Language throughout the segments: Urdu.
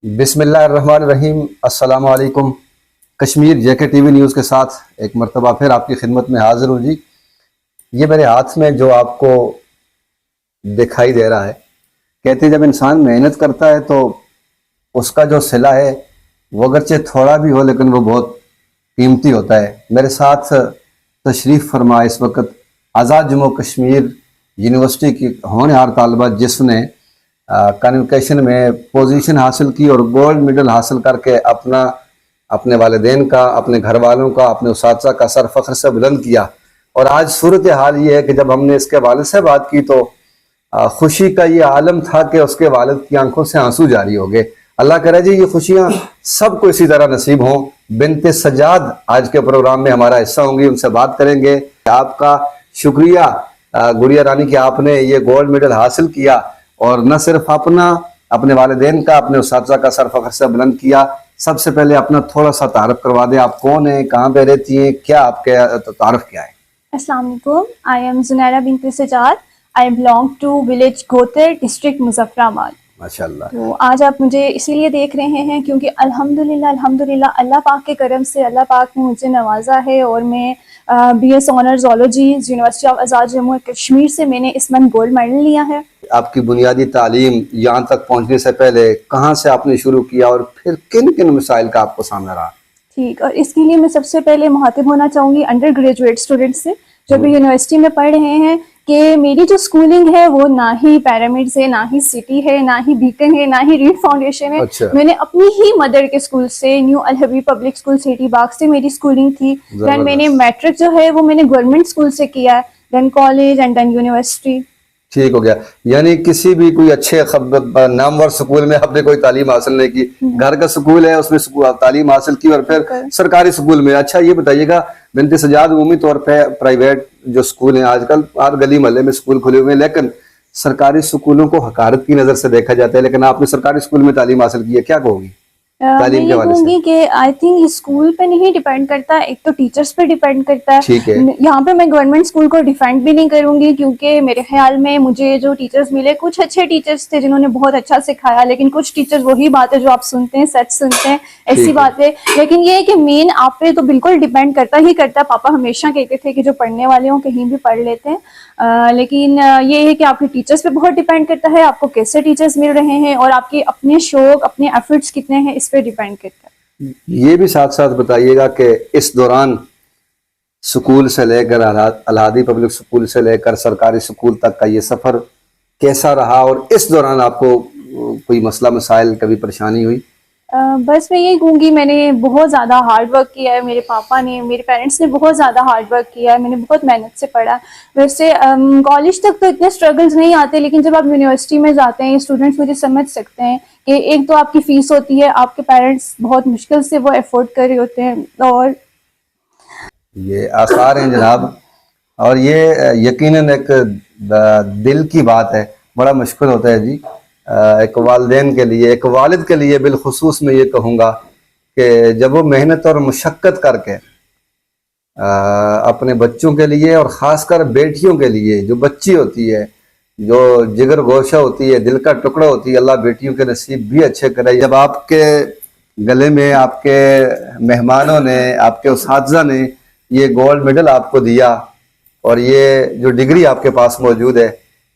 بسم اللہ الرحمن الرحیم۔ السلام علیکم۔ کشمیر جے کے ٹی وی نیوز کے ساتھ ایک مرتبہ پھر آپ کی خدمت میں حاضر ہوں جی۔ یہ میرے ہاتھ میں جو آپ کو دکھائی دے رہا ہے، کہتے ہیں جب انسان محنت کرتا ہے تو اس کا جو صلہ ہے وہ اگرچہ تھوڑا بھی ہو لیکن وہ بہت قیمتی ہوتا ہے۔ میرے ساتھ تشریف فرما اس وقت آزاد جموں کشمیر یونیورسٹی کی ہونہار طالبہ جس نے کانوکیشن میں پوزیشن حاصل کی اور گولڈ میڈل حاصل کر کے اپنے والدین کا، اپنے گھر والوں کا، اپنے اساتذہ کا سر فخر سے بلند کیا۔ اور آج صورتحال یہ ہے کہ جب ہم نے اس کے والد سے بات کی تو خوشی کا یہ عالم تھا کہ اس کے والد کی آنکھوں سے آنسو جاری ہو گئے۔ اللہ کرے جی یہ خوشیاں سب کو اسی طرح نصیب ہوں۔ بنت سجاد آج کے پروگرام میں ہمارا حصہ ہوں گی، ان سے بات کریں گے۔ آپ کا شکریہ گڑیا رانی کہ آپ نے یہ گولڈ میڈل حاصل کیا اور نہ صرف اپنے والدین کا، اپنے اساتذہ کا سر فخر سے بلند کیا۔ سب سے پہلے اپنا تھوڑا سا تعارف کروا دیں، آپ کون ہیں، کہاں پہ رہتی ہیں، کیا آپ کا تعارف کیا ہے؟ السلام علیکم، آئی ایم زنیرہ بنت Sajjad, I belong to village Ghotar, district Muzaffarabad. ماشاءاللہ۔ تو آج آپ مجھے اسی لیے دیکھ رہے ہیں کیونکہ الحمدللہ اللہ پاک کے کرم سے اللہ پاک نے مجھے نوازا ہے اور میں B S honours zoology university of Azad Jammu Kashmir سے میں نے اس منتھ گولڈ میڈل لیا ہے۔ آپ کی بنیادی تعلیم یہاں تک پہنچنے سے پہلے کہاں سے آپ نے شروع کیا اور پھر کن کن مسائل کا آپ کو سامنا رہا؟ ٹھیک، اور اس کے لیے میں سب سے پہلے مخاطب ہونا چاہوں گی انڈر گریجویٹ اسٹوڈنٹ سے جو بھی یونیورسٹی میں پڑھ رہے ہیں، کہ میری جو اسکولنگ ہے وہ نہ ہی پیرامڈ ہے، نہ ہی سٹی ہے، نہ ہی بیکن ہے، نہ ہی ریڈ فاؤنڈیشن ہے۔ اچھا۔ میں نے اپنی ہی مدر کے اسکول سے، نیو الحبیب پبلک اسکول سیٹی باغ سے میری اسکولنگ تھی۔ دین میں نے میٹرک جو ہے وہ میں نے گورنمنٹ اسکول سے کیا ہے، دین کالج اینڈ دین یونیورسٹی۔ ٹھیک ہو گیا، یعنی کسی بھی کوئی اچھے نامور سکول میں آپ نے کوئی تعلیم حاصل نہیں کی، گھر کا سکول ہے اس میں تعلیم حاصل کی اور پھر سرکاری سکول میں۔ اچھا یہ بتائیے گا بنت سجاد، عمومی طور پہ پرائیویٹ جو سکول ہیں آج کل ہر گلی محلے میں سکول کھلے ہوئے ہیں، لیکن سرکاری سکولوں کو حقارت کی نظر سے دیکھا جاتا ہے، لیکن آپ نے سرکاری سکول میں تعلیم حاصل کی ہے، کیا کہو گی میں تعلیم کے یہ حوالے کہوں سے؟ گی کہ آئی تھنک اسکول پہ نہیں ڈیپینڈ کرتا، ایک تو ٹیچرس پہ ڈیپینڈ کرتا ہے۔ ٹھیک ہے۔ یہاں پہ میں گورنمنٹ اسکول کو ڈیفینڈ بھی نہیں کروں گی کیونکہ میرے خیال میں مجھے جو ٹیچرس ملے کچھ اچھے ٹیچرس تھے جنہوں نے بہت اچھا سکھایا، لیکن کچھ ٹیچرس وہی بات ہے جو آپ سنتے ہیں، سچ سنتے ہیں، ایسی بات ہے۔ لیکن یہ ہے کہ مین آپ پہ تو بالکل ڈیپینڈ کرتا ہی کرتا ہے۔ پاپا ہمیشہ کہتے تھے کہ جو پڑھنے والے ہوں کہیں بھی پڑھ لیتے ہیں، لیکن یہ ہے کہ آپ کے ٹیچرس پہ بہت ڈیپینڈ کرتا ہے، آپ کو کیسے ٹیچرس مل رہے ہیں اور آپ کے اپنے شوق، اپنے ایفرٹس کتنے ہیں، اس پہ ڈیپینڈ کرتا ہے۔ یہ بھی ساتھ ساتھ بتائیے گا کہ اس دوران سکول سے لے کر الہادی پبلک سکول سے لے کر سرکاری سکول تک کا یہ سفر کیسا رہا، اور اس دوران آپ کو کوئی مسئلہ مسائل کبھی پریشانی ہوئی؟ بس میں یہی کہوں گی میں نے بہت زیادہ ہارڈ ورک کیا ہے، میرے پاپا نے، میرے پیرنٹس نے بہت زیادہ ہارڈ ورک کیا ہے، میں نے بہت محنت سے پڑھا۔ ویسے کالج تک تو اتنے اسٹرگلز نہیں آتے، لیکن جب آپ یونیورسٹی میں جاتے ہیں اسٹوڈنٹس مجھے سمجھ سکتے ہیں کہ ایک تو آپ کی فیس ہوتی ہے، آپ کے پیرنٹس بہت مشکل سے وہ افورڈ کر رہے ہوتے ہیں، اور یہ آثار ہیں جناب، اور یہ یقیناً ایک دل کی بات ہے، بڑا مشکل ہوتا ہے جی ایک والدین کے لیے، ایک والد کے لیے بالخصوص میں یہ کہوں گا کہ جب وہ محنت اور مشقت کر کے اپنے بچوں کے لیے اور خاص کر بیٹیوں کے لیے، جو بچی ہوتی ہے، جو جگر گوشہ ہوتی ہے، دل کا ٹکڑا ہوتی ہے، اللہ بیٹیوں کے نصیب بھی اچھے کرے۔ جب آپ کے گلے میں آپ کے مہمانوں نے، آپ کے اساتذہ نے یہ گولڈ میڈل آپ کو دیا اور یہ جو ڈگری آپ کے پاس موجود ہے،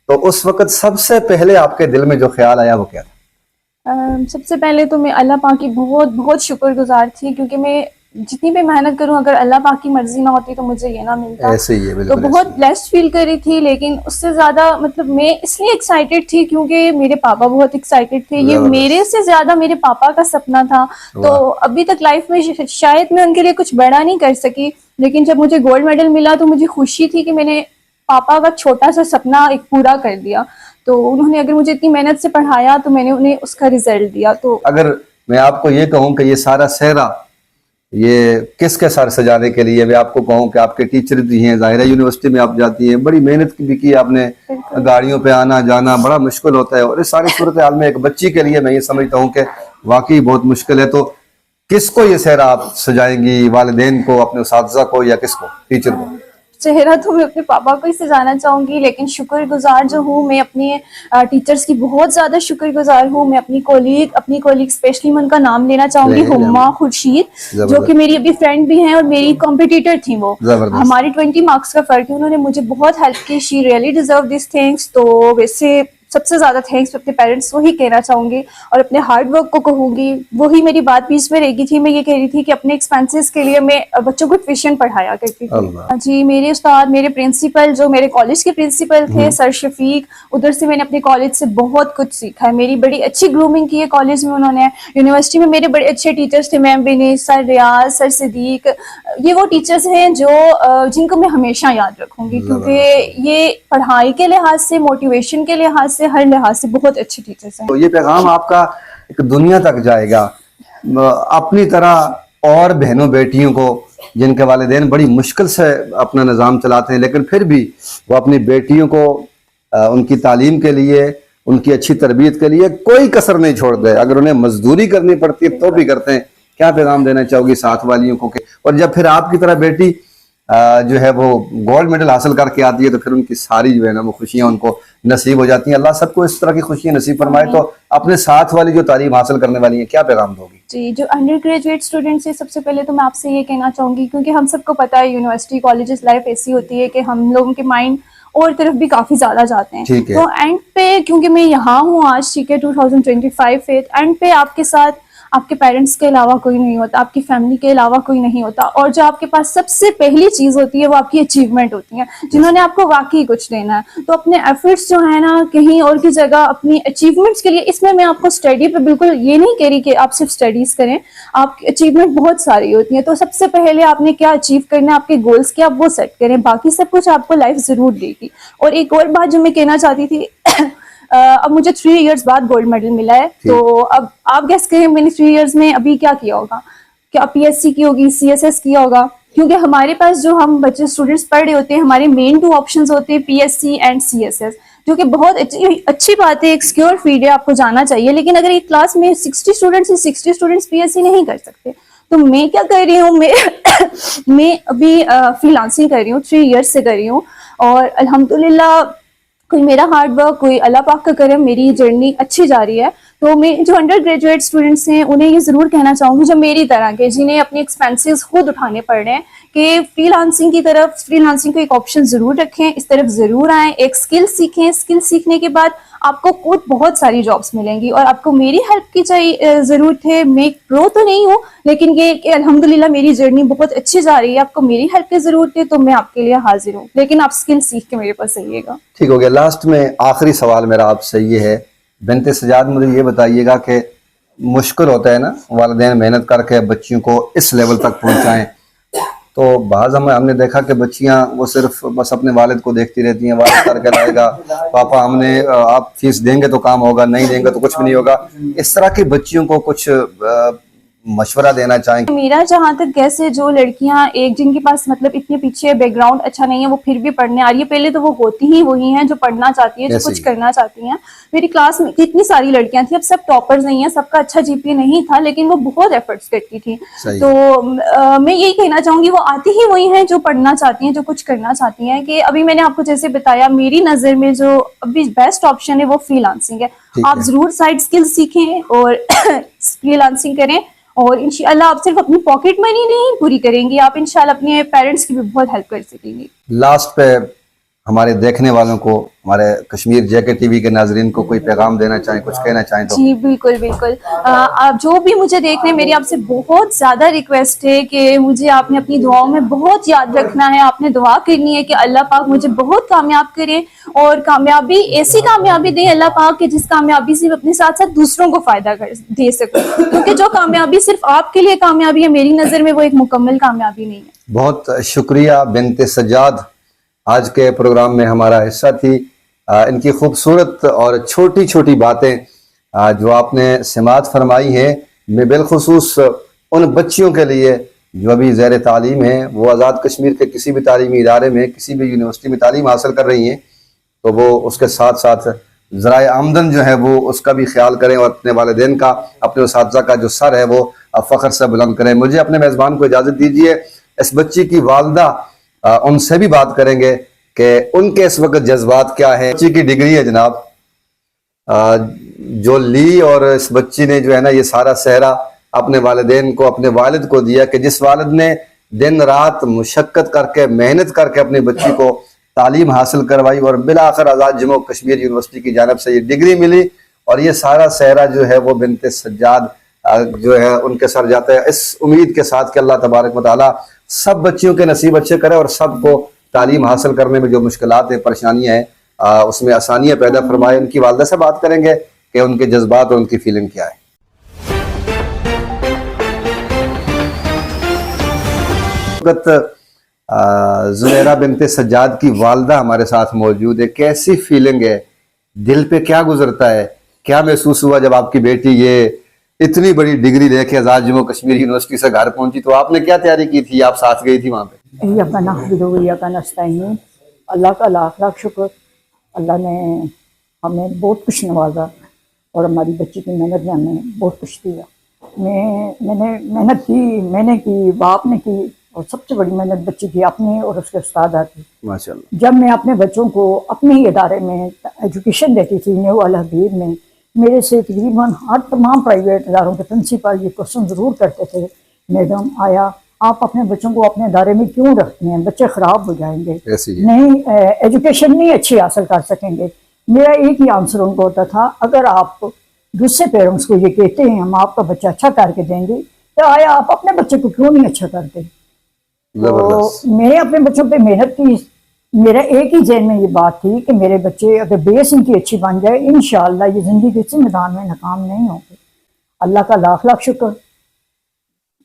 تو اس وقت سب سے پہلے آپ کے دل میں جو خیال آیا وہ کیا تھا؟ سب سے پہلے تو میں اللہ پاک کی بہت بہت شکر گزار تھی، کیونکہ میں جتنی بھی محنت کروں اگر اللہ پاک کی مرضی نہ ہوتی تو مجھے یہ نہ ملتا۔ ایسے ہی ہے، تو بالکل بہت بلیسڈ فیل کر رہی تھی، لیکن اس سے زیادہ مطلب میں اس لیے ایکسائٹیڈ تھی کیونکہ میرے پاپا بہت ایکسائٹیڈ تھے، یہ میرے سے زیادہ میرے پاپا کا سپنا تھا۔ تو ابھی تک لائف میں شاید میں ان کے لیے کچھ بڑا نہیں کر سکی، لیکن جب مجھے گولڈ میڈل ملا تو مجھے خوشی تھی کہ میں نے پاپا کا چھوٹا سا سپنا ایک پورا کر دیا۔ تو انہوں نے اگر مجھے اتنی محنت سے پڑھایا تو میں نے انہیں اس کا رزلٹ دیا۔ تو اگر میں آپ کو یہ کہوں کہ یہ سارا صحرا یہ کس کے سر سجانے کے لیے، میں آپ کو کہوں کہ آپ کے ٹیچر بھی ہیں، ظاہرہ یونیورسٹی میں آپ جاتی ہیں، بڑی محنت بھی کی آپ نے، گاڑیوں پہ آنا جانا بڑا مشکل ہوتا ہے، اور اس ساری صورتحال میں ایک بچی کے لیے میں یہ سمجھتا ہوں کہ واقعی بہت مشکل ہے۔ تو کس کو یہ صحرا آپ سجائیں گی؟ والدین کو، اپنے اساتذہ کو، یا کس کو، ٹیچر کو؟ چہرہ تو میں اپنے پاپا کو ہی سجانا چاہوں گی، لیکن شکر گزار جو ہوں میں اپنے ٹیچرس کی بہت زیادہ شکر گزار ہوں. میں اپنی کولیگ اسپیشلی میں ان کا نام لینا چاہوں گی، ہما خورشید، جو کہ میری ابھی فرینڈ بھی ہیں اور میری کمپٹیٹر تھیں. وہ ہماری 20 مارکس کا فرق ہے، انہوں نے مجھے بہت ہیلپ کی. She really deserve this things. تو ویسے سب سے زیادہ تھینکس اپنے پیرنٹس کو ہی کہنا چاہوں گی اور اپنے ہارڈ ورک کو کہوں گی. وہی میری بات بیچ میں رہ گئی تھی، میں یہ کہہ رہی تھی کہ اپنے ایکسپینسز کے لیے میں بچوں کو ٹیوشن پڑھایا کرتی تھی. جی میرے استاد، میرے پرنسپل، جو میرے کالج کے پرنسپل تھے سر شفیق، ادھر سے میں نے اپنے کالج سے بہت کچھ سیکھا ہے. میری بڑی اچھی گرومنگ کی ہے کالج میں انہوں نے. یونیورسٹی میں میرے بڑے اچھے ٹیچرس تھے، میم بینی، سر ریاض، سر صدیق. یہ وہ ٹیچرس ہیں جن کو میں ہمیشہ یاد رکھوں گی، کیونکہ یہ پڑھائی کے لحاظ سے، موٹیویشن کے لحاظ سے، ہر لحاظ سے بہت اچھے ٹیچرس ہیں. تو یہ پیغام آپ کا ایک دنیا تک جائے گا. اپنی طرح اور بہنوں بیٹیوں کو جن کے والدین بڑی مشکل سے اپنا نظام چلاتے ہیں، لیکن پھر بھی وہ اپنی بیٹیوں کو ان کی تعلیم کے لیے، ان کی اچھی تربیت کے لیے کوئی کسر نہیں چھوڑ دے. اگر انہیں مزدوری کرنی پڑتی ہے تو بھی کرتے ہیں. کیا پیغام دینا چاہو گی ساتھ والیوں کو؟ اور جب پھر آپ کی طرح بیٹی جو ہے وہ گولڈ میڈل حاصل کر کے آتی ہے تو پھر ان کی ساری جو ہے نا وہ خوشیاں ان کو نصیب ہو جاتی ہیں. اللہ سب کو اس طرح کی خوشیاں نصیب فرمائے. تو اپنے ساتھ والی جو تعلیم حاصل کرنے والی ہیں، کیا پیغام دو گی؟ جی، جو انڈر گریجویٹ اسٹوڈنٹس ہیں، سب سے پہلے تو میں آپ سے یہ کہنا چاہوں گی، کیونکہ ہم سب کو پتہ ہے یونیورسٹی کالجز لائف ایسی ہوتی ہے کہ ہم لوگوں کے مائنڈ اور طرف بھی کافی زیادہ جاتے ہیں. تو اینڈ پہ کیونکہ میں یہاں ہوں آج، ٹھیک ہے 2025 ہے، اینڈ پہ آپ کے ساتھ آپ کے پیرنٹس کے علاوہ کوئی نہیں ہوتا، آپ کی فیملی کے علاوہ کوئی نہیں ہوتا. اور جو آپ کے پاس سب سے پہلی چیز ہوتی ہے وہ آپ کی اچیومنٹ ہوتی ہیں، جنہوں نے آپ کو واقعی کچھ دینا ہے. تو اپنے ایفرٹس جو ہے نا کہیں اور کی جگہ اپنی اچیومنٹس کے لیے، اس میں آپ کو اسٹڈی پہ بالکل یہ نہیں کہہ رہی کہ آپ صرف اسٹڈیز کریں. آپ کی اچیومنٹ بہت ساری ہوتی ہیں. تو سب سے پہلے آپ نے کیا اچیو کرنا ہے، آپ کے گولس کیا، آپ وہ سیٹ کریں. باقی سب کچھ آپ کو لائف ضرور دے گی. اور ایک اور بات جو میں کہنا چاہتی تھی، اب مجھے 3 ایئرس بعد گولڈ میڈل ملا ہے. تو اب آپ گیس کریں میں نے 3 ایئرس میں ابھی کیا کیا ہوگا. کیا پی ایس سی کی ہوگی، سی ایس ایس کیا ہوگا. کیونکہ ہمارے پاس جو ہم بچے اسٹوڈنٹس پڑھ رہے ہوتے ہیں، ہمارے مین 2 آپشنز ہوتے ہیں P S C and C S S, جو کہ بہت اچھی بات ہے، ایک سیکیور فیلڈ ہے، آپ کو جانا چاہیے. لیکن اگر ایک کلاس میں 60 اسٹوڈنٹس پی ایس سی نہیں کر سکتے، تو میں کیا کر رہی ہوں، میں ابھی فری لانسنگ کر رہی ہوں، 3 ایئرس سے کر رہی ہوں. اور الحمدللہ کوئی میرا ہارڈ ورک، کوئی اللہ پاک کا کرم، میری جرنی اچھی جا رہی ہے. تو میں جو انڈر گریجویٹ اسٹوڈنٹس ہیں انہیں یہ ضرور کہنا چاہوں گی، جو میری طرح کے جنہیں اپنے ایکسپینسز خود اٹھانے پڑ رہے ہیں، کہ فری لانسنگ کو ایک آپشن ضرور رکھیں، اس طرف ضرور آئیں، ایک اسکل سیکھیں. اسکل سیکھنے کے بعد آپ کو خود بہت ساری جابس ملیں گی. اور آپ کو میری ہیلپ کی ضرورت ہے. میں پرو تو نہیں ہوں، لیکن یہ کہ الحمدللہ میری جرنی بہت اچھی جا رہی ہے. آپ کو میری ہیلپ کی ضرورت ہے تو میں آپ کے لیے حاضر ہوں، لیکن آپ اسکل سیکھ کے میرے پاس آئیے گا. ٹھیک ہو گیا. لاسٹ میں آخری سوال میرا آپ سے یہ ہے، بنت سجاد مجھے یہ بتائیے گا کہ مشکل ہوتا ہے نا والدین محنت کر کے بچیوں کو اس لیول تک پہنچائیں، تو بعض ہم نے دیکھا کہ بچیاں وہ صرف بس اپنے والد کو دیکھتی رہتی ہیں، والد کر کے لائے گا، پاپا آپ فیس دیں گے تو کام ہوگا، نہیں دیں گے تو کچھ بھی نہیں ہوگا. اس طرح کی بچیوں کو کچھ مشورہ دینا چاہیں؟ میرا جہاں تک کیسے جو لڑکیاں ایک جن کے پاس مطلب اتنے پیچھے بیک گراؤنڈ اچھا نہیں ہے، وہ پھر بھی پڑھنے آ رہی ہے. پہلے تو وہ ہوتی ہی وہی ہیں جو پڑھنا چاہتی ہیں، جو کچھ کرنا چاہتی ہیں. میری کلاس میں اتنی ساری لڑکیاں تھیں، اب سب ٹاپرز نہیں ہیں، سب کا اچھا جی پی اے نہیں تھا، لیکن وہ بہت ایفرٹس کرتی تھی. تو میں یہی کہنا چاہوں گی، وہ آتی ہی وہی ہیں جو پڑھنا چاہتی ہیں، جو کچھ کرنا چاہتی ہیں. کہ ابھی میں نے آپ کو جیسے بتایا، میری نظر میں جو ابھی بیسٹ آپشن ہے وہ فری لانسنگ ہے. آپ ضرور سائڈ اسکل سیکھیں اور فری لانسنگ کریں، اور انشاءاللہ آپ صرف اپنی پاکٹ منی نہیں پوری کریں گی، آپ انشاءاللہ اپنے پیرنٹس کی بھی بہت ہیلپ کر سکیں گی. لاسٹ پہ ہمارے دیکھنے والوں کو، ہمارے کشمیر جے کے ٹی وی کے ناظرین کو کوئی پیغام دینا چاہیں، کچھ کہنا چاہیں تو؟ جی بالکل بالکل. آپ جو بھی مجھے دیکھ رہے ہیں، میری آپ سے بہت زیادہ ریکویسٹ ہے کہ مجھے آپ نے اپنی دعاؤں میں بہت یاد رکھنا ہے. آپ نے دعا کرنی ہے کہ اللہ پاک مجھے بہت کامیاب کرے، اور کامیابی ایسی کامیابی دے اللہ پاک کہ جس کامیابی سے اپنے ساتھ ساتھ دوسروں کو فائدہ دے سکوں. کیونکہ جو کامیابی صرف آپ کے لیے کامیابی ہے، میری نظر میں وہ ایک مکمل کامیابی نہیں ہے. بہت شکریہ بنت سجاد، آج کے پروگرام میں ہمارا حصہ تھی. ان کی خوبصورت اور چھوٹی چھوٹی باتیں جو آپ نے سماعت فرمائی ہیں، میں بالخصوص ان بچیوں کے لیے جو ابھی زیر تعلیم ہیں، وہ آزاد کشمیر کے کسی بھی تعلیمی ادارے میں، کسی بھی یونیورسٹی میں تعلیم حاصل کر رہی ہیں، تو وہ اس کے ساتھ ساتھ ذرائع آمدن جو ہے وہ اس کا بھی خیال کریں، اور اپنے والدین کا، اپنے اساتذہ کا جو سر ہے وہ فخر سے بلند کریں. مجھے اپنے میزبان کو اجازت دیجیے. اس بچی کی والدہ ان سے بھی بات کریں گے کہ ان کے اس وقت جذبات کیا ہیں. بچی کی ڈگری ہے جناب جو لی، اور اس بچی نے جو ہے نا یہ سارا سہرا اپنے والدین کو، اپنے والد کو دیا، کہ جس والد نے دن رات مشقت کر کے محنت کر کے اپنی بچی کو تعلیم حاصل کروائی، اور بالآخر آزاد جموں کشمیر یونیورسٹی کی جانب سے یہ ڈگری ملی، اور یہ سارا سہرا جو ہے وہ بنت سجاد جو ہے ان کے سر جاتا ہے، اس امید کے ساتھ کہ اللہ تبارک و تعالی سب بچیوں کے نصیب اچھے کرے اور سب کو تعلیم حاصل کرنے میں جو مشکلات ہیں، پریشانیاں ہیں، اس میں آسانیاں پیدا فرمائے. ان کی والدہ سے بات کریں گے کہ ان کے جذبات اور ان کی فیلنگ کیا ہے. وقت زبیرہ بنت سجاد کی والدہ ہمارے ساتھ موجود ہے. کیسی فیلنگ ہے، دل پہ کیا گزرتا ہے، کیا محسوس ہوا جب آپ کی بیٹی یہ اتنی بڑی ڈگری لے کے آزاد جموں کشمیر یونیورسٹی سے گھر پہنچی؟ تو آپ نے کیا تیاری کی تھی؟ آپ ساتھ گئی تھی وہاں پہ؟ ایاک نعبد و ایاک نستعین. اللہ کا لاکھ لاکھ شکر. اللہ نے ہمیں بہت کچھ نوازا اور ہماری بچی کی محنت نے ہمیں بہت کچھ دیا. میں نے محنت کی، میں نے کی، باپ نے کی، اور سب سے بڑی محنت بچی کی اپنی اور اس کے استاد کی. ماشاءاللہ. جب میں اپنے بچوں کو اپنے ہی ادارے میں ایجوکیشن دیتی تھی نیو الحبیب میں، میرے سے تقریباً ہر تمام پرائیویٹ اداروں کے پرنسپل یہ کوشچن ضرور کرتے تھے، میڈم آیا آپ اپنے بچوں کو اپنے ادارے میں کیوں رکھتے ہیں، بچے خراب ہو جائیں گے، نہیں ایجوکیشن نہیں اچھی حاصل کر سکیں گے. میرا ایک ہی آنسر ان کو ہوتا تھا، اگر آپ دوسرے پیرنٹس کو یہ کہتے ہیں ہم آپ کا بچہ اچھا کر کے دیں گے، تو آیا آپ اپنے بچے کو کیوں نہیں اچھا کرتے؟ تو میں نے اپنے بچوں پہ محنت کی. میرا ایک ہی ذہن میں یہ بات تھی کہ میرے بچے اگر بیس ان کی اچھی بن جائے انشاءاللہ یہ زندگی کسی میدان میں ناکام نہیں ہوں گے. اللہ کا لاکھ لاکھ شکر.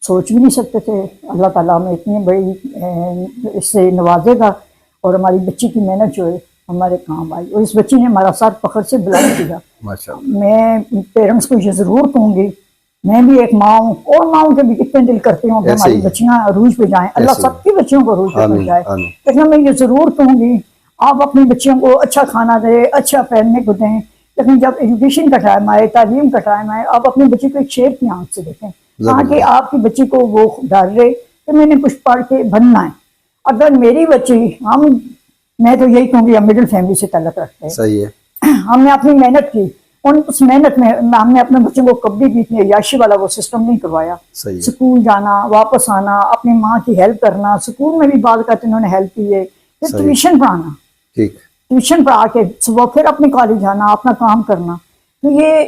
سوچ بھی نہیں سکتے تھے اللہ تعالیٰ ہمیں اتنی بڑی اس سے نوازے گا، اور ہماری بچی کی محنت جو ہے ہمارے کام آئی، اور اس بچی نے ہمارا ساتھ فخر سے بلند کیا. میں پیرنٹس کو یہ ضرور کہوں گی، میں بھی ایک ماں ہوں، اور ماؤں کے بھی کتنے دل کرتے ہوں کہ ہماری بچیاں عروج پہ جائیں، اللہ سب کی بچیوں کو عروج پہ پہنچائے. لیکن میں یہ ضرور کہوں گی آپ اپنی بچیوں کو اچھا کھانا دیں، اچھا پہننے کو دیں، لیکن جب ایجوکیشن کا ٹائم آئے، تعلیم کا ٹائم آئے، آپ اپنی بچی کو ایک شیر کی آنکھ سے دیکھیں تاکہ آپ کی بچی کو وہ ڈر رہے کہ میں نے کچھ پڑھ کے بننا ہے. اگر میری بچی میں تو یہی کہوں گی ہم مڈل فیملی سے تعلق رکھتے ہیں. صحیح ہے. ہم نے اپنی محنت کی، اس محنت میں ہم نے اپنے بچوں کو کبھی بھی اتنی عیاشی والا وہ سسٹم نہیں کروایا. سکول جانا، واپس آنا، اپنی ماں کی ہیلپ کرنا، سکول میں بھی بعض کرتے انہوں نے ہیلپ کی ہے، پھر ٹیوشن پڑھانا، ٹیوشن پڑھا کے صبح پھر اپنے کالج جانا، اپنا کام کرنا. تو یہ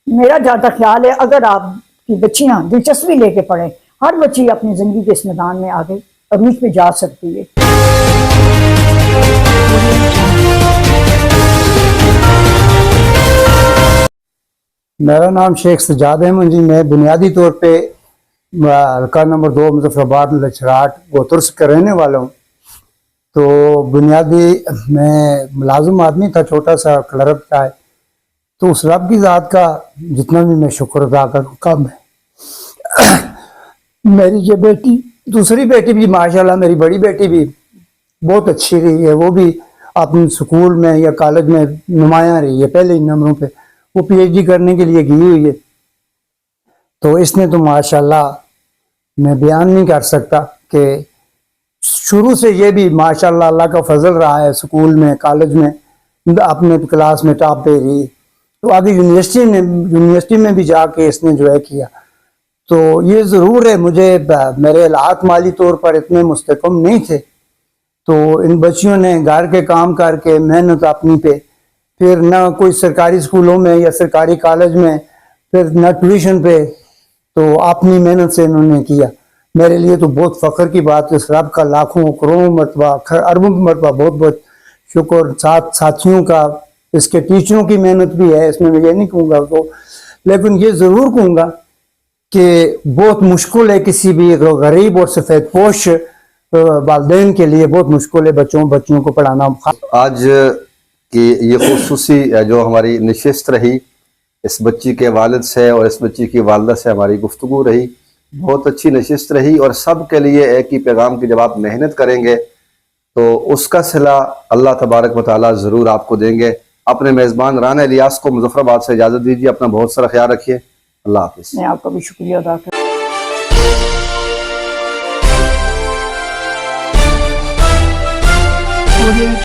میرا زیادہ خیال ہے اگر آپ کی بچیاں دلچسپی لے کے پڑھیں، ہر بچی اپنی زندگی کے اس میدان میں آگے عروج پہ جا سکتی ہے. میرا نام شیخ سجاد احمد جی. میں بنیادی طور پہ حلقہ نمبر 2 مظفر آباد لچھراٹ گوترس کا رہنے والا ہوں. تو بنیادی میں ملازم آدمی تھا، چھوٹا سا کلرک کا ہے. تو اس رب کی ذات کا جتنا بھی میں شکر ادا کروں کم ہے. میری یہ بیٹی، دوسری بیٹی بھی ماشاءاللہ میری بڑی بیٹی بھی بہت اچھی رہی ہے، وہ بھی اپنے سکول میں یا کالج میں نمایاں رہی ہے، پہلے ہی نمبروں پہ. وہ پی ایچ ڈی کرنے کے لیے گئی ہوئی ہے. تو اس نے تو ماشاءاللہ میں بیان نہیں کر سکتا کہ شروع سے یہ بھی ماشاءاللہ اللہ کا فضل رہا ہے. سکول میں، کالج میں اپنے کلاس میں ٹاپ پہ رہی. تو آگے یونیورسٹی میں بھی جا کے اس نے جو ہے کیا. تو یہ ضرور ہے میرے حالات مالی طور پر اتنے مستحکم نہیں تھے، تو ان بچیوں نے گھر کے کام کر کے محنت اپنی پہ، پھر نہ کوئی سرکاری سکولوں میں یا سرکاری کالج میں، پھر نہ ٹیوشن پہ، تو اپنی محنت سے انہوں نے کیا. میرے لیے تو بہت فخر کی بات ہے. اس رب کا لاکھوں کروڑوں مرتبہ اربوں مرتبہ بہت بہت شکر. ساتھیوں کا، اس کے ٹیچروں کی محنت بھی ہے، اس میں میں یہ نہیں کہوں گا تو، لیکن یہ ضرور کہوں گا کہ بہت مشکل ہے کسی بھی غریب اور سفید پوش والدین کے لیے بہت مشکل ہے بچوں کو پڑھانا. آج کی یہ خصوصی جو ہماری نشست رہی، اس بچی کے والد سے اور اس بچی کی والدہ سے ہماری گفتگو رہی، بہت اچھی نشست رہی. اور سب کے لیے ایک ہی پیغام کہ جب آپ محنت کریں گے تو اس کا صلہ اللہ تبارک و تعالیٰ ضرور آپ کو دیں گے. اپنے میزبان رانا الیاس کو مظفر آباد سے اجازت دیجیے. اپنا بہت سارا خیال رکھیے. اللہ حافظ. میں آپ کا بھی شکریہ ادا کرتا ہوں.